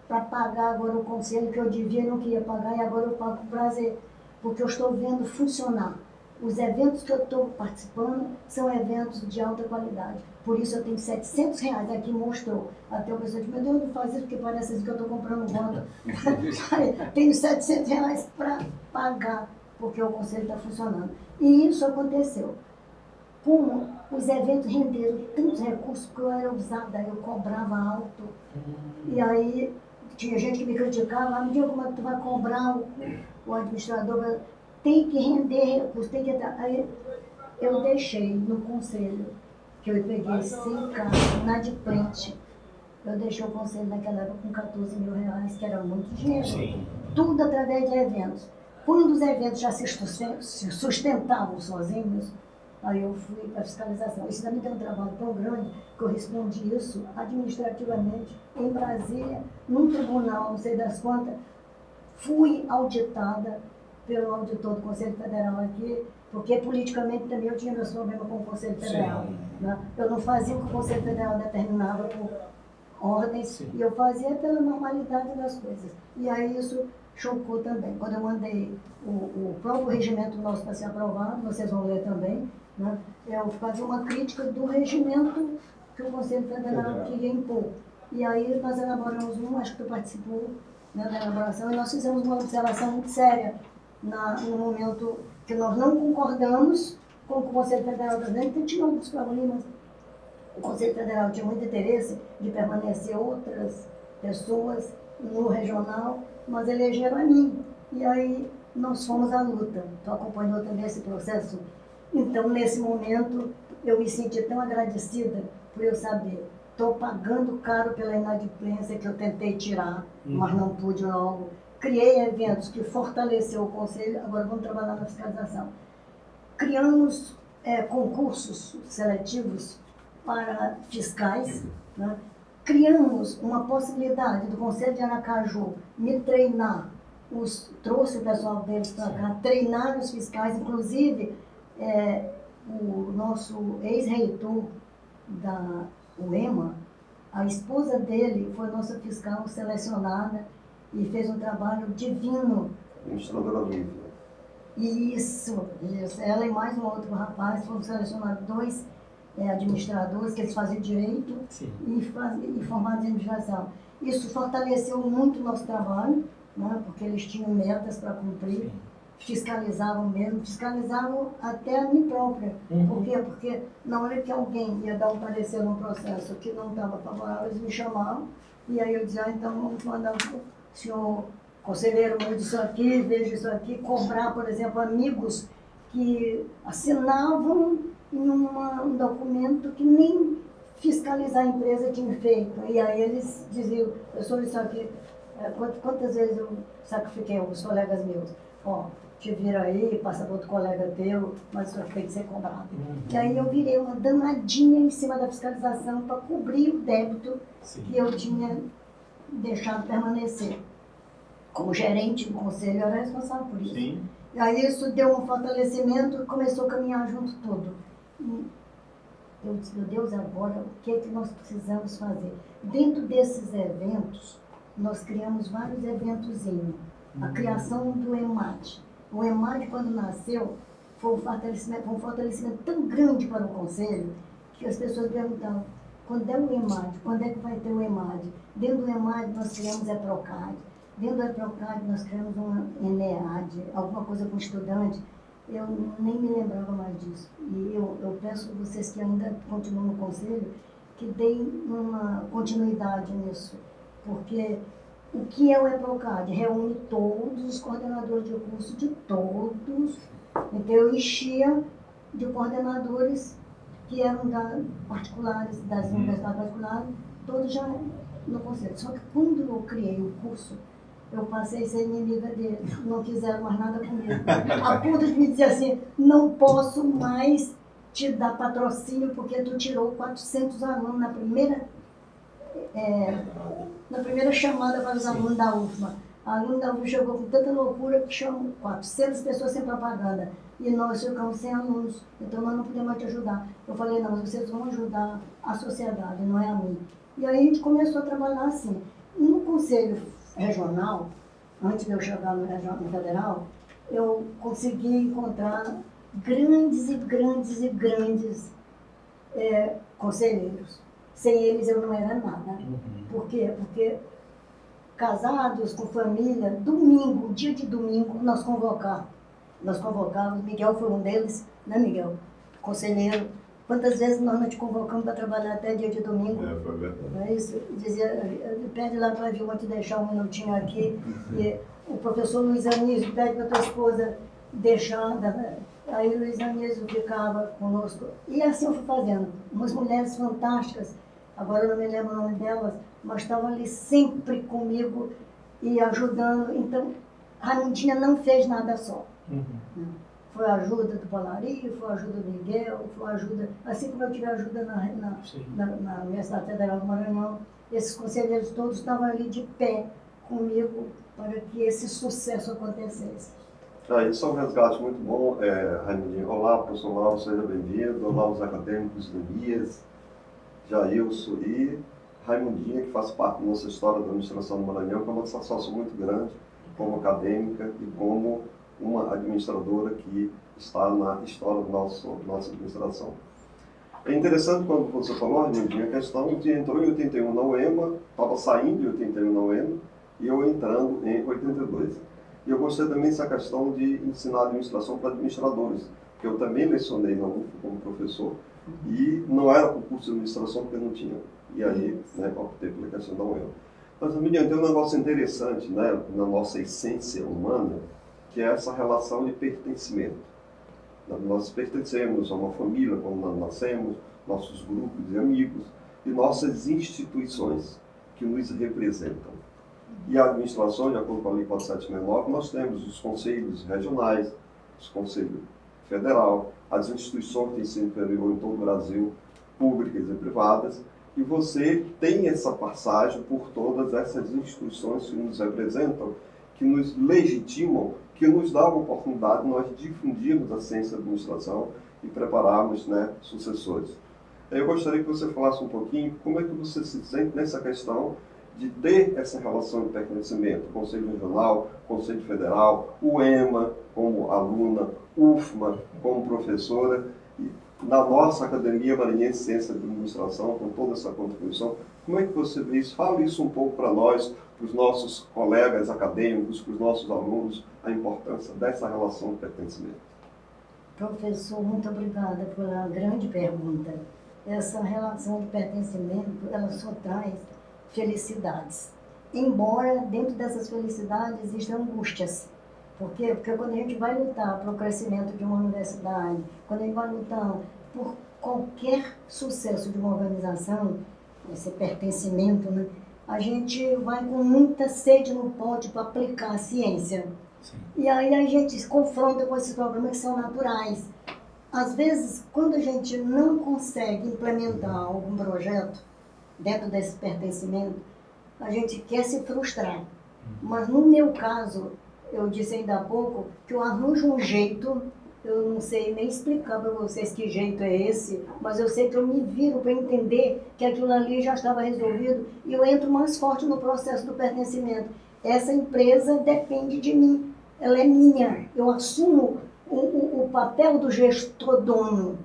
para pagar agora o conselho que eu devia e não queria pagar, e agora eu pago com prazer, porque eu estou vendo funcionar. Os eventos que eu estou participando são eventos de alta qualidade. Por isso eu tenho R$700, aqui mostrou. Até o pessoal disse, meu Deus, não faz isso, porque parece assim que eu estou comprando voto. Tenho R$700 para pagar, porque o conselho está funcionando. E isso aconteceu. Como os eventos renderam tantos recursos que eu era usada, eu cobrava alto. E aí tinha gente que me criticava, me diga como é que tu vai cobrar o administrador. Tem que render recursos, tem que... Aí eu deixei no conselho, que eu peguei 100 casos inadimplente. Eu deixei o conselho naquela época com R$14 mil, que era muito dinheiro. Sim. Tudo através de eventos. Quando os eventos já se sustentavam sozinhos, aí eu fui para a fiscalização. Isso também deu um trabalho tão grande que eu respondi isso administrativamente em Brasília, num tribunal, não sei das quantas. Fui auditada pelo auditor do Conselho Federal aqui, porque politicamente também eu tinha meus problemas com o Conselho Federal. Né? Eu não fazia o que o Conselho Federal determinava por ordens, sim, e eu fazia pela normalidade das coisas. E aí isso chocou também. Quando eu mandei o próprio regimento nosso para ser aprovado, vocês vão ler também, né? Eu fazia uma crítica do regimento que o Conselho Federal queria impor. E aí nós elaboramos acho que tu participou, né, da elaboração, e nós fizemos uma observação muito séria no momento que nós não concordamos com o que o Conselho Federal está dizendo, que tinha alguns problemas. O Conselho Federal tinha muito interesse de permanecer outras pessoas no regional, mas elegeram a mim. E aí nós fomos à luta. Tu acompanhou também esse processo? Então, nesse momento, eu me senti tão agradecida por eu saber, estou pagando caro pela inadimplência que eu tentei tirar, mas não pude logo. Criei eventos que fortaleceu o Conselho, agora vamos trabalhar na fiscalização. Criamos concursos seletivos para fiscais, né? Criamos uma possibilidade do Conselho de Aracaju me treinar, trouxe o pessoal deles para cá, treinar os fiscais, inclusive o nosso ex-reitor da UEMA, a esposa dele foi nossa fiscal selecionada e fez um trabalho divino Administradora Lívia. Isso. Ela e mais um outro rapaz foram selecionados 2 administradores, que eles faziam direito e formados em administração. Isso fortaleceu muito o nosso trabalho, né, porque eles tinham metas para cumprir, fiscalizavam mesmo, fiscalizavam até a mim própria. Por quê? Porque na hora que alguém ia dar um parecer num processo que não estava favorável, eles me chamavam, e aí eu dizia, então vamos mandar o senhor conselheiro, veja isso aqui, veja isso aqui, cobrar, por exemplo, amigos que assinavam em um documento que nem fiscalizar a empresa tinha feito. E aí eles diziam, professor, isso aqui, quantas vezes eu sacrifiquei os colegas meus? Ó, te vira aí, passa para outro colega teu, mas isso aqui tem que ser cobrado. E aí eu virei uma danadinha em cima da fiscalização para cobrir o débito que eu tinha deixado permanecer. Como gerente do conselho, eu era responsável por isso. Sim. E aí isso deu um fortalecimento e começou a caminhar junto tudo. Eu disse, meu Deus, agora o que é que nós precisamos fazer? Dentro desses eventos, nós criamos vários eventozinhos. A criação do EMAD. O EMAD, quando nasceu, foi um fortalecimento tão grande para o Conselho, que as pessoas perguntavam, quando é o EMAD? Quando é que vai ter o EMAD? Dentro do EMAD nós criamos a EPROCAD. Dentro da EPROCAD nós criamos uma ENEAD, alguma coisa com estudante. Eu nem me lembrava mais disso. E eu peço a vocês que ainda continuam no Conselho, que deem uma continuidade nisso. Porque o que é o EPROCAD? Reúne todos os coordenadores de curso de todos. Então eu enchia de coordenadores que eram particulares, das universidades particulares, todos já no Conselho. Só que quando eu criei o curso, eu passei a ser inimiga deles, não quiseram mais nada comigo. A ponto de me dizer assim, não posso mais te dar patrocínio porque tu tirou 400 alunos na primeira chamada para os alunos da UFMA. A aluna da UFMA chegou com tanta loucura que chamou 400 pessoas sem propaganda. E nós ficamos sem alunos, então nós não podemos mais te ajudar. Eu falei, não, mas vocês vão ajudar a sociedade, não é a mim. E aí a gente começou a trabalhar assim. No Conselho Regional, antes de eu chegar no Federal, eu consegui encontrar grandes conselheiros. Sem eles eu não era nada. Por quê? Porque casados, com família, domingo, dia de domingo, nós convocávamos, Miguel foi um deles, né, Miguel? Conselheiro. Quantas vezes nós não te convocamos para trabalhar até dia de domingo? Foi verdade. Não é isso? Dizia, pede lá para a Vilma te deixar um minutinho aqui. E o professor Luiz Anísio pede para tua esposa deixar. Aí o Luiz Anísio ficava conosco. E assim eu fui fazendo. Umas mulheres fantásticas, agora eu não me lembro o nome delas, mas estavam ali sempre comigo e ajudando. Então, Raimundinha não fez nada só. Foi a ajuda do Palario, foi a ajuda do Miguel, foi a ajuda, assim como eu tive ajuda na Universidade Federal do Maranhão, esses conselheiros todos estavam ali de pé comigo para que esse sucesso acontecesse. Isso é um resgate muito bom, Raimundinho. Olá, professor Lauro, seja bem-vindo. Olá, os acadêmicos do MIAS, Jailson e Raimundinha, que faz parte da nossa história da administração do Maranhão, que é uma satisfação muito grande como acadêmica e como uma administradora que está na história da nossa administração. É interessante quando você falou, Raimundinho, a questão de entrou em 81 na UEMA, estava saindo de 81 na UEMA e eu entrando em 82. E eu gostei também dessa questão de ensinar administração para administradores, que eu também lecionei na UF como professor e não era concurso de administração porque não tinha. E aí, né, optei pela questão da UEMA. Mas, Raimundinho, tem um negócio interessante, né, na nossa essência humana, que é essa relação de pertencimento. Nós pertencemos a uma família quando nós nascemos, nossos grupos de amigos e nossas instituições que nos representam. E a administração, de acordo com a Lei 4769, nós temos os conselhos regionais, os conselhos federal, as instituições de ensino superior em todo o Brasil, públicas e privadas, e você tem essa passagem por todas essas instituições que nos representam, que nos legitimam, que nos dá uma oportunidade de nós difundirmos a ciência da administração e prepararmos, né, sucessores. Eu gostaria que você falasse um pouquinho como é que você se sente nessa questão de ter essa relação de pertencimento, Conselho Regional, Conselho Federal, o EMA como aluna, UFMA como professora, e na nossa Academia Maranhense de Ciência de Administração, com toda essa contribuição. Como é que você vê isso? Fale isso um pouco para nós, para os nossos colegas acadêmicos, para os nossos alunos, a importância dessa relação de pertencimento. Professor, muito obrigada pela grande pergunta. Essa relação de pertencimento, ela só traz felicidades. Embora dentro dessas felicidades existam angústias. Por quê? Porque quando a gente vai lutar para o crescimento de uma universidade, quando a gente vai lutar por qualquer sucesso de uma organização, esse pertencimento, né, a gente vai com muita sede no pote para aplicar a ciência. Sim. E aí a gente se confronta com esses problemas que são naturais. Às vezes, quando a gente não consegue implementar algum projeto dentro desse pertencimento, a gente quer se frustrar. Mas no meu caso, eu disse ainda há pouco que eu arranjo um jeito, eu não sei nem explicar para vocês que jeito é esse, mas eu sei que eu me viro para entender que aquilo ali já estava resolvido e eu entro mais forte no processo do pertencimento. Essa empresa depende de mim, ela é minha, eu assumo o papel do gestor dono,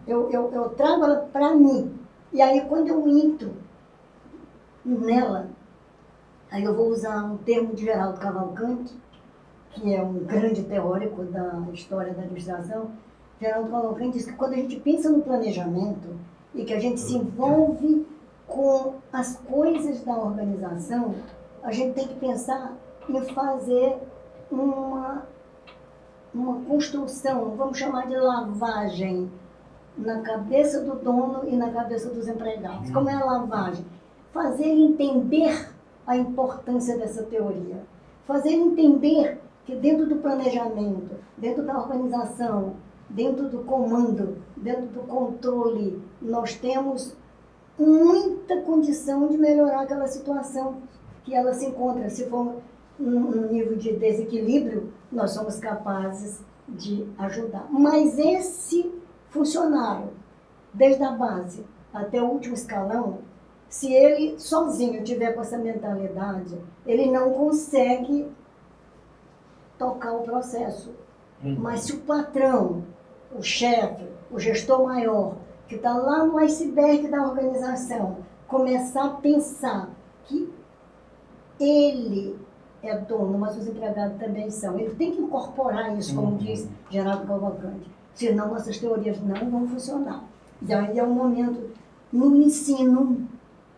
eu trago ela para mim. E aí quando eu entro nela, aí eu vou usar um termo de Geraldo Cavalcante, que é um grande teórico da história da administração. Geraldo Cavalcante diz que quando a gente pensa no planejamento e que a gente se envolve com as coisas da organização, a gente tem que pensar em fazer uma construção, vamos chamar de lavagem, na cabeça do dono e na cabeça dos empregados. Como é a lavagem? Fazer ele entender a importância dessa teoria. Fazer ele entender que dentro do planejamento, dentro da organização, dentro do comando, dentro do controle, nós temos muita condição de melhorar aquela situação que ela se encontra. Se for um nível de desequilíbrio, nós somos capazes de ajudar. Mas esse funcionário, desde a base até o último escalão, se ele sozinho tiver com essa mentalidade, ele não consegue tocar o processo. Mas se o patrão, o chefe, o gestor maior, que está lá no iceberg da organização, começar a pensar que ele é dono, mas os empregados também são. Ele tem que incorporar isso, como diz Geraldo Cavalcante. Senão nossas teorias não vão funcionar. E aí é um momento no ensino.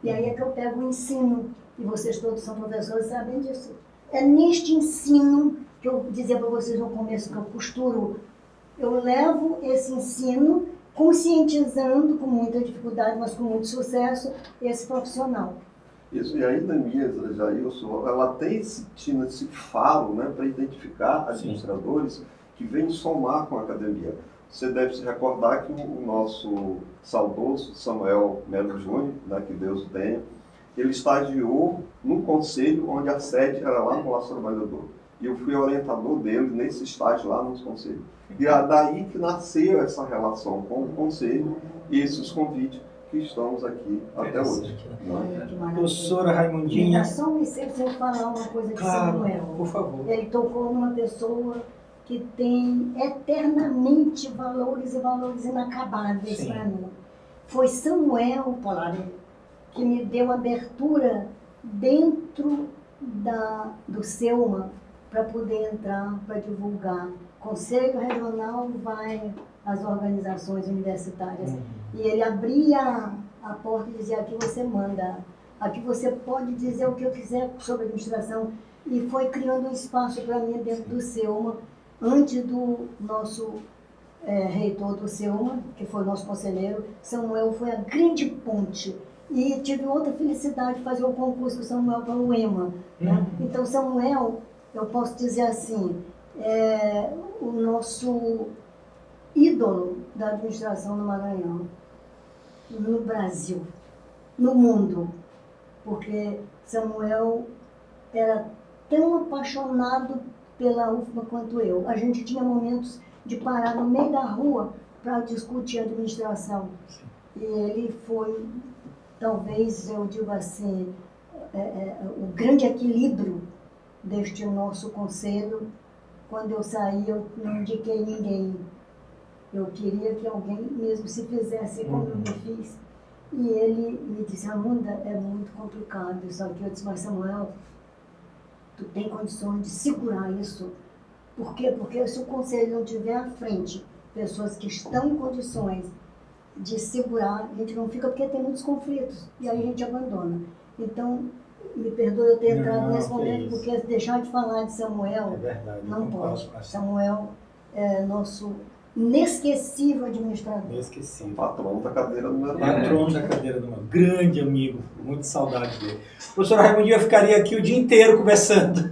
E aí é que eu pego o ensino. E vocês todos são professores e sabem disso. É neste ensino que eu dizia para vocês no começo, que eu costuro. Eu levo esse ensino conscientizando, com muita dificuldade, mas com muito sucesso, esse profissional. Isso, e aí na mesa, Jailson, ela tem esse faro, né, para identificar administradores que vêm somar com a academia. Você deve se recordar que o nosso saudoso Samuel Melo Júnior, né, que Deus o tenha, ele estagiou no conselho onde a sede era lá no Palácio Trabalhador. E eu fui orientador dele nesse estágio lá no conselho. E é daí que nasceu essa relação com o conselho e esses convites que estamos aqui até hoje. Professora Raimundinha. Só me licença eu falar uma coisa de Claro, Samuel. por favor. Ele tocou numa pessoa que tem eternamente valores e valores inacabados para mim. Foi Samuel Polari que me deu abertura dentro do SEUMA para poder entrar, para divulgar. Conselho Regional vai às organizações universitárias. E ele abria a porta e dizia: aqui você manda, aqui você pode dizer o que eu quiser sobre administração. E foi criando um espaço para mim dentro do SEUMA, antes do nosso reitor do SEUMA, que foi nosso conselheiro. Samuel foi a grande ponte. E tive outra felicidade de fazer o concurso do Samuel para o EMA. Né? Então, Samuel, eu posso dizer assim, é o nosso ídolo da administração no Maranhão, no Brasil, no mundo, porque Samuel era tão apaixonado pela UFMA quanto eu. A gente tinha momentos de parar no meio da rua para discutir a administração. E ele foi, talvez, eu digo assim, o grande equilíbrio deste nosso conselho. Quando eu saí, eu não indiquei ninguém. Eu queria que alguém mesmo se fizesse como eu me fiz. E ele me disse, Amanda, é muito complicado isso aqui. Eu disse, mas Samuel, tu tem condições de segurar isso. Por quê? Porque se o conselho não tiver à frente pessoas que estão em condições de segurar, a gente não fica, porque tem muitos conflitos. E aí a gente abandona. Então, me perdoe eu ter entrado nesse momento, porque deixar de falar de Samuel, não pode. Samuel é nosso inesquecível administrador. Inesquecível. Patrão da cadeira do meu Patrão da cadeira do meu grande amigo, muito saudade dele. O professor Raimundinho, eu ficaria aqui o dia inteiro conversando,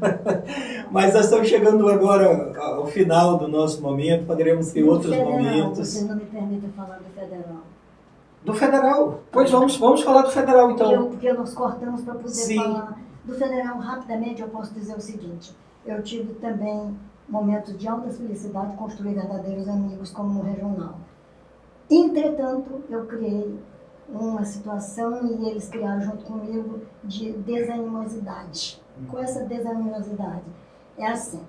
mas nós estamos chegando agora ao final do nosso momento, poderemos ter outros momentos. Você não me permite falar do federal. Do federal? Pois vamos falar do federal então. Porque nós cortamos para poder Sim. falar do federal rapidamente. Eu posso dizer o seguinte, eu tive também momentos de alta felicidade, construir verdadeiros amigos como no regional. Entretanto, eu criei uma situação, e eles criaram junto comigo, de desanimosidade. Com essa desanimosidade, é assim,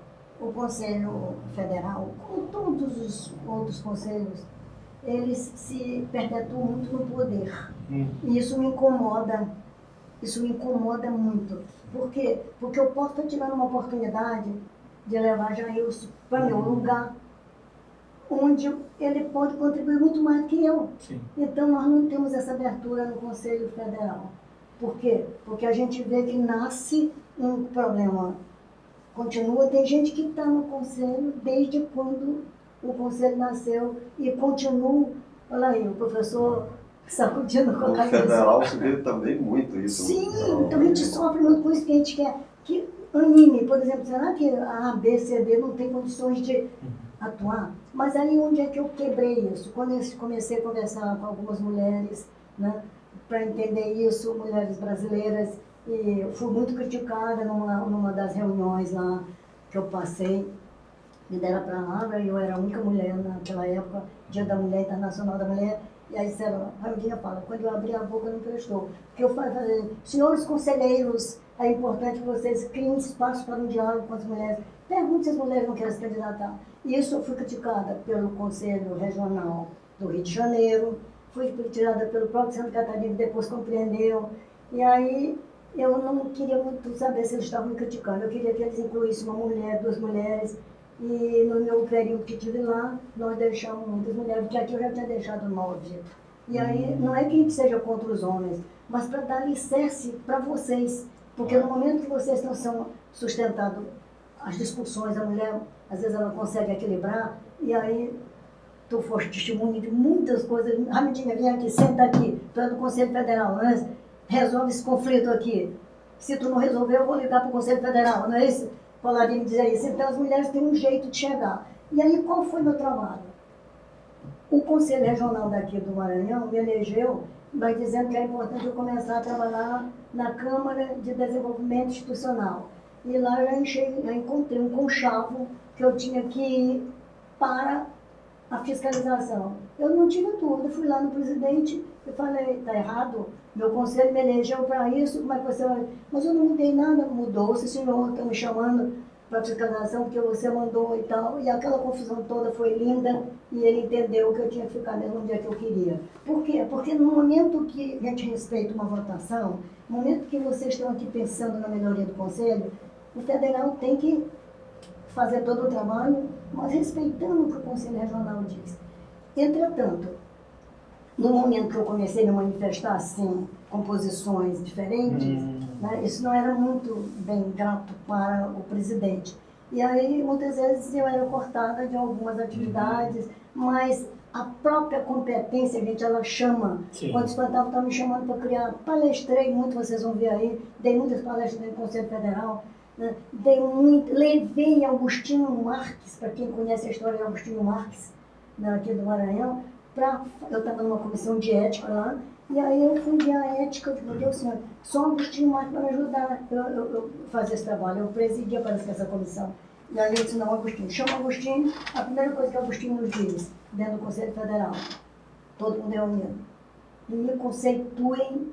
o Conselho Federal, como todos os outros conselhos, eles se perpetuam muito no poder. E isso me incomoda muito. Por quê? Porque eu posso estar tirando uma oportunidade de levar Jailson para meu lugar, onde ele pode contribuir muito mais que eu. Sim. Então, nós não temos essa abertura no Conselho Federal. Por quê? Porque a gente vê que nasce um problema. Continua, tem gente que está no Conselho desde quando o Conselho nasceu e continua. Olha aí, o professor sacudindo com a No cabeça. federal se vê também muito isso. Sim, então a gente sofre muito com isso, que a gente quer que anime. Por exemplo, será que a A, B, C, D não tem condições de atuar? Mas aí onde é que eu quebrei isso? Quando eu comecei a conversar com algumas mulheres, né, para entender isso, mulheres brasileiras, e eu fui muito criticada numa das reuniões lá que eu passei, me deram a palavra, e eu era a única mulher naquela época, Dia da Mulher, Internacional da Mulher, e aí disseram, Raimundinha fala, quando eu abri a boca não prestou. Porque eu falei, senhores conselheiros, é importante que vocês criem espaço para um diálogo com as mulheres. Pergunte se as mulheres não querem se candidatar. E isso eu fui criticada pelo Conselho Regional do Rio de Janeiro, fui criticada pelo próprio Santa Catarina, depois compreendeu. E aí eu não queria muito saber se eles estavam me criticando, eu queria que eles incluíssem uma mulher, 2 mulheres. E no meu período que tive lá, nós deixamos muitas mulheres, porque aqui eu já tinha deixado 9. E aí, não é que a gente seja contra os homens, mas para dar alicerce para vocês. Porque no momento que vocês não são sustentados, as discussões, a mulher, às vezes ela consegue equilibrar, e aí tu foste testemunha de muitas coisas. Raimundinha, vem aqui, senta aqui, tu é do Conselho Federal, né? Resolve esse conflito aqui. Se tu não resolver, eu vou ligar para o Conselho Federal, não é isso? Pauladinho dizia isso. Então as mulheres têm um jeito de chegar. E aí qual foi meu trabalho? O Conselho Regional daqui do Maranhão me elegeu, mas dizendo que é importante eu começar a trabalhar na Câmara de Desenvolvimento Institucional. E lá eu já encontrei um conchavo que eu tinha que ir para a fiscalização. Eu não tive dúvida, fui lá no presidente e falei, está errado, meu conselho me elegeu para isso, como é que você vai... Mas eu não mudei nada, mudou-se, senhor, está me chamando para a fiscalização porque você mandou e tal. E aquela confusão toda foi linda e ele entendeu que eu tinha que ficar mesmo onde é que eu queria. Por quê? Porque no momento que a gente respeita uma votação, no momento que vocês estão aqui pensando na melhoria do conselho, o federal tem que fazer todo o trabalho, mas respeitando o que o Conselho Regional diz. Entretanto, no momento que eu comecei a me manifestar assim, com posições diferentes, né, isso não era muito bem grato para o presidente. E aí, muitas vezes, eu era cortada de algumas atividades, mas a própria competência, gente, ela chama. Sim. Quando o espantalho está me chamando para criar, palestrei muito, vocês vão ver aí, dei muitas palestras no Conselho Federal, né, levei Agostinho Marques, para quem conhece a história de Agostinho Marques, né, aqui do Maranhão, eu estava numa comissão de ética lá, e aí eu fui ver a ética, eu digo, meu Deus Senhor, só Agostinho Marques para me ajudar eu fazer esse trabalho, eu presidia, parece que essa comissão. E aí eu disse, não, Agostinho, chama Agostinho, a primeira coisa que Agostinho nos diz, dentro do Conselho Federal, todo mundo reunido, me conceituem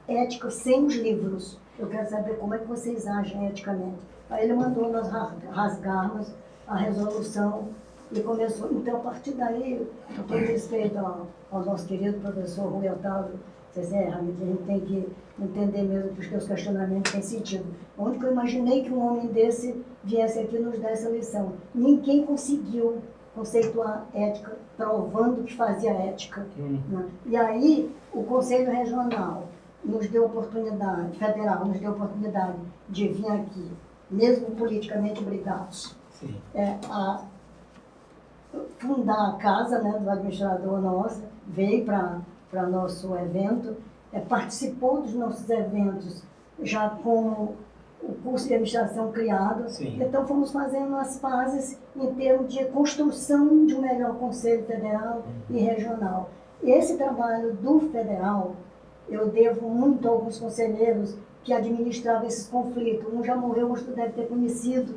ética sem os livros. Eu quero saber como é que vocês agem eticamente. Aí ele mandou nós rasgarmos a resolução e começou. Então, a partir daí, com todo respeito ao nosso querido professor Rui Otávio, a gente tem que entender mesmo que os teus questionamentos têm sentido. Onde que eu imaginei que um homem desse viesse aqui nos dar essa lição? Ninguém conseguiu conceituar ética, provando que fazia ética. Né? E aí, o Conselho Regional nos deu oportunidade, federal, nos deu oportunidade de vir aqui, mesmo politicamente obrigados, a fundar a casa, né, do administrador nosso, veio para nosso evento, participou dos nossos eventos já com o curso de administração criado. Sim. Então fomos fazendo as pazes em termos de construção de um melhor conselho federal e regional. E esse trabalho do federal, eu devo muito a alguns conselheiros que administravam esses conflitos. Um já morreu, mas tu deve ter conhecido,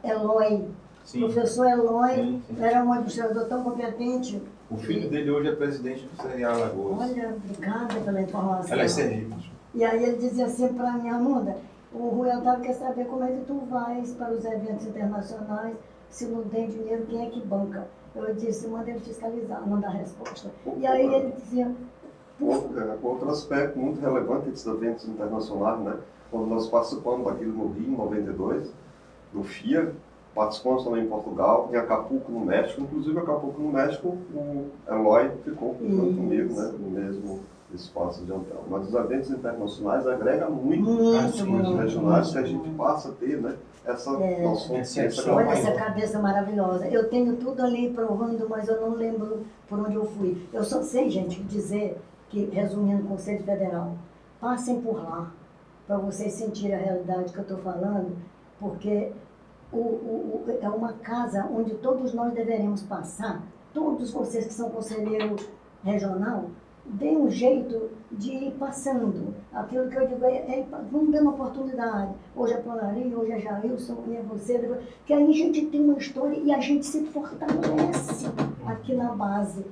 Eloy. Sim. O professor Eloy sim. Era um administrador tão competente. O filho dele hoje é presidente do CRA Alagoas. Olha, obrigada pela informação. Ela é Sergipe. E aí ele dizia assim para mim, Amanda, o Rui Otávio quer saber como é que tu vais para os eventos internacionais, se não tem dinheiro, quem é que banca? Eu disse, manda ele fiscalizar, não dá resposta. E aí ele dizia... Outro aspecto muito relevante desses eventos internacionais, né? Quando nós participamos daquele no Rio, em 92, do FIA, participamos também em Portugal, em Acapulco, no México. Inclusive, Acapulco, no México, o Eloy ficou junto comigo, né? No mesmo espaço de hotel. Mas os eventos internacionais agregam muito as coisas regionais que a gente passa a ter, né? Essa noção. Olha essa cabeça maravilhosa. Eu tenho tudo ali provando, mas eu não lembro por onde eu fui. Eu só sei, gente, dizer que, resumindo o Conselho Federal, passem por lá, para vocês sentirem a realidade que eu estou falando, porque é uma casa onde todos nós deveremos passar, todos vocês que são conselheiro regional, deem um jeito de ir passando. Aquilo que eu digo vamos ter uma oportunidade. Hoje é Polari, hoje é Jailson, amanhã é você, que aí a gente tem uma história e a gente se fortalece aqui na base.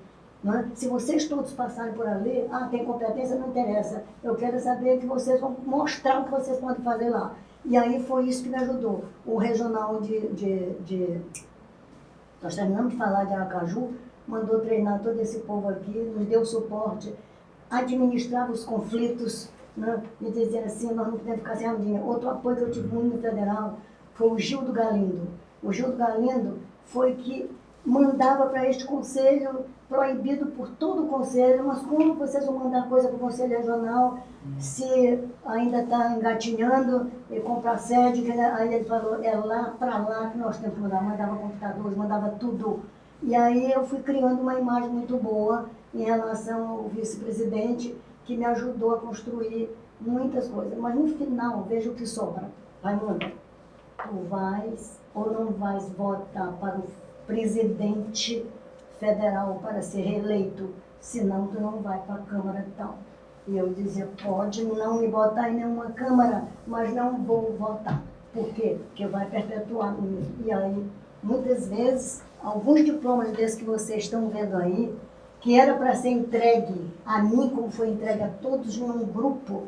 Não é? Se vocês todos passarem por ali, tem competência, não interessa. Eu quero saber que vocês vão mostrar o que vocês podem fazer lá. E aí foi isso que me ajudou. O regional nós terminamos de falar de Aracaju, mandou treinar todo esse povo aqui, nos deu suporte, administrava os conflitos, né? E dizia assim, nós não podemos ficar sem dinheiro. Outro apoio que eu tive muito no federal foi o Gildo Galindo. O Gildo Galindo foi que mandava para este conselho, proibido por todo o conselho, mas como vocês vão mandar coisa para o conselho regional, se ainda está engatinhando e comprar sede, aí ele falou, é lá para lá que nós temos que mandar, mandava computadores, mandava tudo. E aí eu fui criando uma imagem muito boa em relação ao vice-presidente, que me ajudou a construir muitas coisas. Mas no final, veja o que sobra. Raimundo, tu vais ou não vais votar para o presidente federal para ser reeleito, senão tu não vai para a Câmara e tal. E eu dizia, pode não me botar em nenhuma Câmara, mas não vou votar. Por quê? Porque vai perpetuar mesmo. E aí, muitas vezes, alguns diplomas desses que vocês estão vendo aí, que era para ser entregue a mim, como foi entregue a todos num grupo,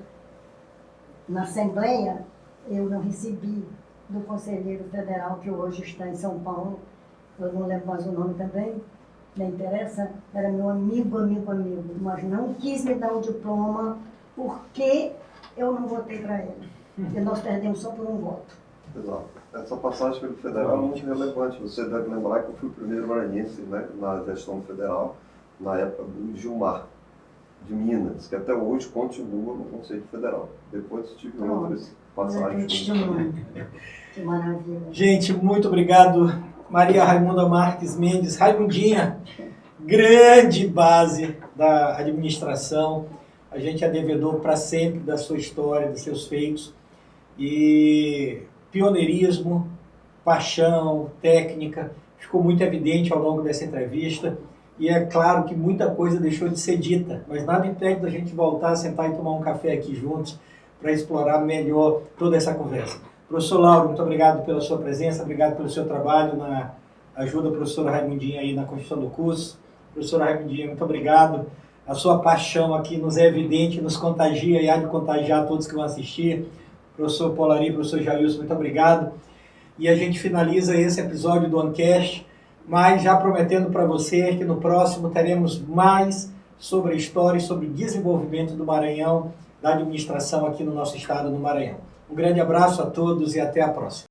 na Assembleia, eu não recebi do conselheiro federal que hoje está em São Paulo, eu não lembro mais o nome também, não interessa, era meu amigo, mas não quis me dar o diploma porque eu não votei para ele. E nós perdemos só por um voto. Exato. Essa passagem pelo federal é muito relevante. Você deve lembrar que eu fui o primeiro maranhense, né, na gestão federal, na época do Gilmar, de Minas, que até hoje continua no Conselho Federal. Depois tive outras passagens. Que maravilha. Gente, muito obrigado. Maria Raimunda Marques Mendes, Raimundinha, grande base da administração. A gente é devedor para sempre da sua história, dos seus feitos. E pioneirismo, paixão, técnica, ficou muito evidente ao longo dessa entrevista. E é claro que muita coisa deixou de ser dita, mas nada impede da gente voltar, sentar e tomar um café aqui juntos para explorar melhor toda essa conversa. Professor Lauro, muito obrigado pela sua presença, obrigado pelo seu trabalho na ajuda da professora Raimundinha aí na construção do curso. Professora Raimundinha, muito obrigado. A sua paixão aqui nos é evidente, nos contagia e há de contagiar todos que vão assistir. Professor Polari, professor Jailson, muito obrigado. E a gente finaliza esse episódio do Ancast, mas já prometendo para você que no próximo teremos mais sobre a história e sobre o desenvolvimento do Maranhão, da administração aqui no nosso estado do Maranhão. Um grande abraço a todos e até a próxima.